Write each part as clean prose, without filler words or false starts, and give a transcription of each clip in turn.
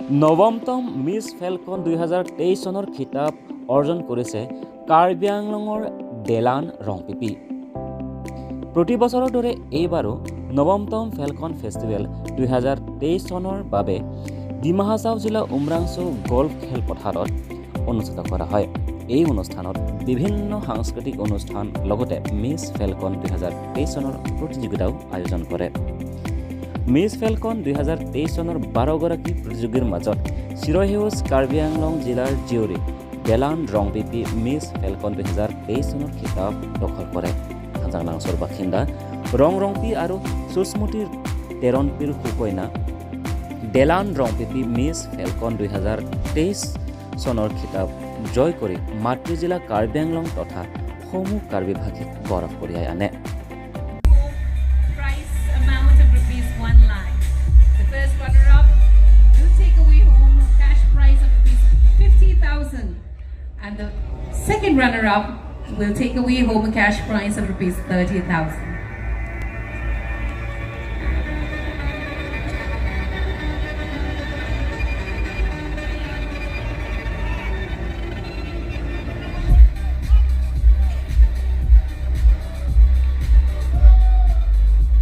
নৱমতম মিছ ফেলকন 2023 চনৰ খিতাপ অৰ্জন কৰিছে কাৰ্বি আংলঙৰ ডেলান ৰংপিপি। প্ৰতি বছৰৰ দৰে এইবাৰো নৱমতম ফেলকন ফেষ্টিভেল 2023 চনৰ বাবে ডিমা হাছাও জিলা উমৰাংছু গল্ফ খেলপথাৰত অনুষ্ঠিত কৰা হয়। এই অনুষ্ঠানত বিভিন্ন সাংস্কৃতিক অনুষ্ঠান লগতে মিছ ফেলকন 2023 চনৰ প্ৰতিযোগিতাও আয়োজন কৰে। মিছ ফেলকন 2023 চনৰ 12গৰাকী প্ৰতিযোগীৰ মাজত চিৰসেউজ কাৰ্বি আংলং জিলাৰ জীয়ৰী ডেলান ৰংপিপি মিছ ফেলকন 2023 চনৰ খিতাপ দখল কৰে। হাজাংলাংছৰ বাসিন্দা ৰংপি আৰু সুস্মতিৰ তেৰণপিৰ সুকন্যা ডেলান ৰংপিপি মিছ ফেলকন 2023 চনৰ খিতাপ জয় কৰি মাতৃজিলা কাৰ্বি আংলং তথা সমূহ কাৰ্বি ভাষীক গৌৰৱ কঢ়িয়াই আনে। And the second runner-up will take away home a cash prize of rupees 30,000.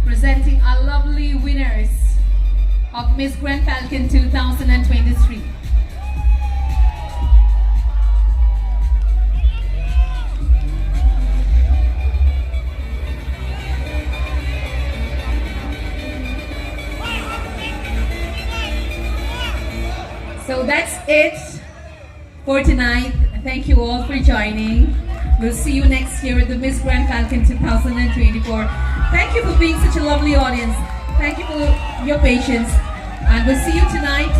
Presenting our lovely winners of Miss Grand Falcon 2023. So that's it for tonight. Thank you all for joining. We'll see you next year at the Miss Grand Falcon 2024. Thank you for being such a lovely audience. Thank you for your patience. And we'll see you tonight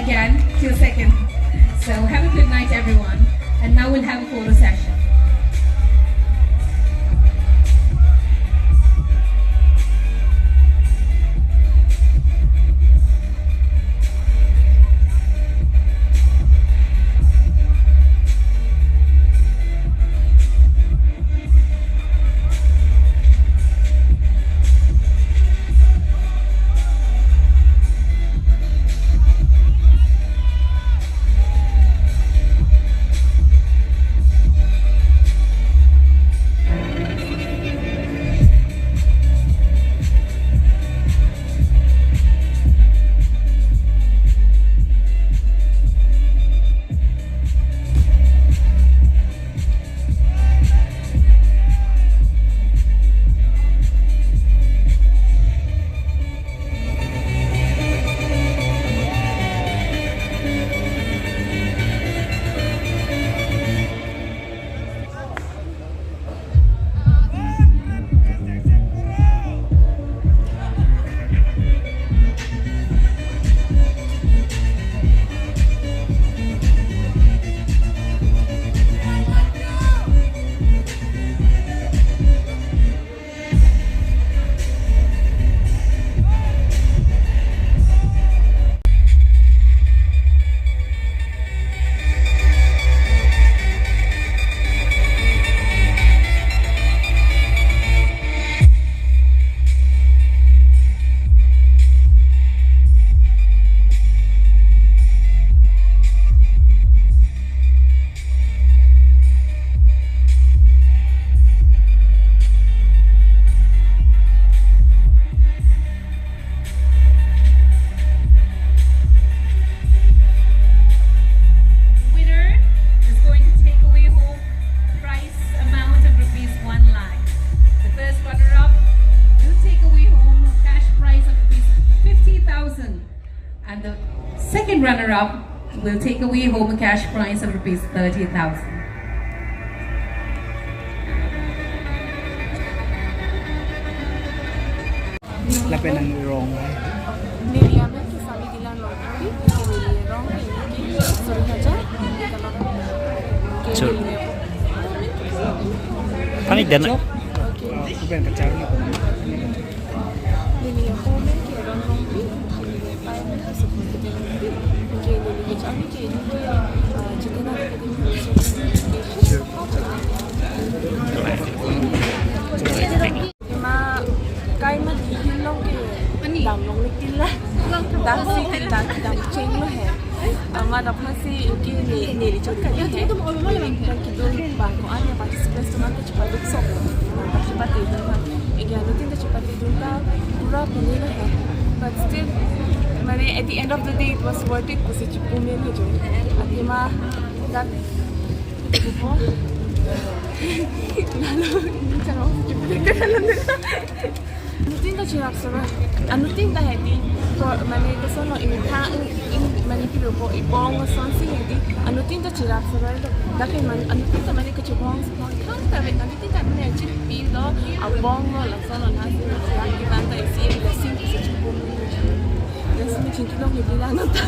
again till 2nd. So have a good night, everyone. And now we'll have a photo session. And the second runner-up will take away home a cash prize of rupees 30,000. Lapin ng wrong. Niliyaman ki sami dilan lotri, nili wrong ki sorry haja. Sure. Panik dan. Okay. Bukan kacau ni. Nili home ki wrong ki. Ay na seperti itu. Ki nili kacau ki itu jika nak kita cái mà thì long cái đầm long lịch tin là đang si cái đầm đầm trên nó hè Amada pasi uki ni chot ka ya tu mo mo lang kidul bangko anya participants tu mata cepat sok mata cepat itu kan igano tin ta cepat itu ta pura punila hai but still mane at the end of the day it was worth it kusi chipu me jo atima that bupo lalo charo chipu ka lalo anutin ta chirap sara anutin ta hedi mane ko sono imita mani pilo po ibong son si hindi anutin ta chirap sara dakin man anutin ta mani ko chibong so kan ta vet anutin ta mani chip pilo abong la sono na si ki banta isi blessing si chipu blessing chin kilo ni bila no ta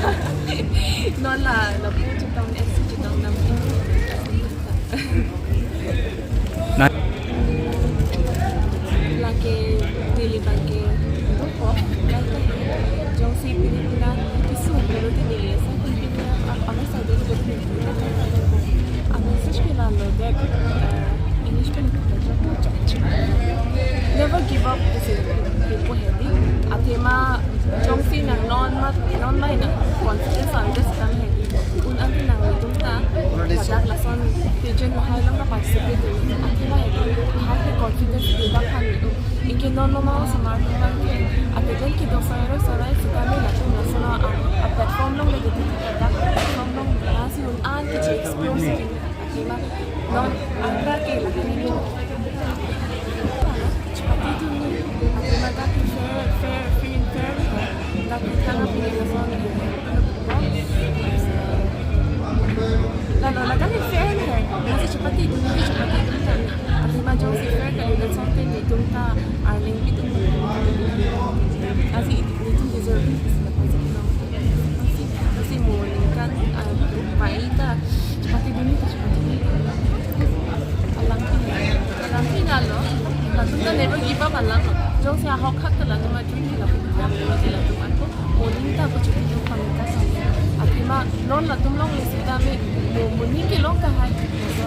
no la po chitong ex chitong nam laki dili bangke grupo kanta jong si Pilipina isu pero dili sa Pilipina ang sa dili ko ang message ko lalo that English Pilipina never give up kasi people heavy atema jong si nang non mai na confidence on this kan heavy un ang nang tumta padak lason pigeon mahal lang na participate atema heavy have confidence build up kan itu ikin non mau smart kan ke atedel ki do sarai sikami la tum la sona a platform long le gitu padak platform long nasi un an ke explore si atema non anga ke la kan Mataki fair tapi karena pilih zona lalu kan fair है masih cepat itu kan tapi macam si fair kalau ada something itu tak earning itu masih itu deserve masih mau kan baik cepat itu alam final loh lalu kan never give up alam jong saya hok hak telah nama jumpa lah telah tu aku muning tak aku cuci tu kami kasih atima non lah tum long lesi kami muning kilong kahai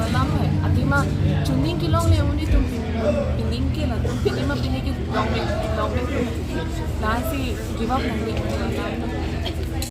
alam hai atima cuning kilong le uni tum pining ke lah tum pining pining ke long le nasi give up nanti alam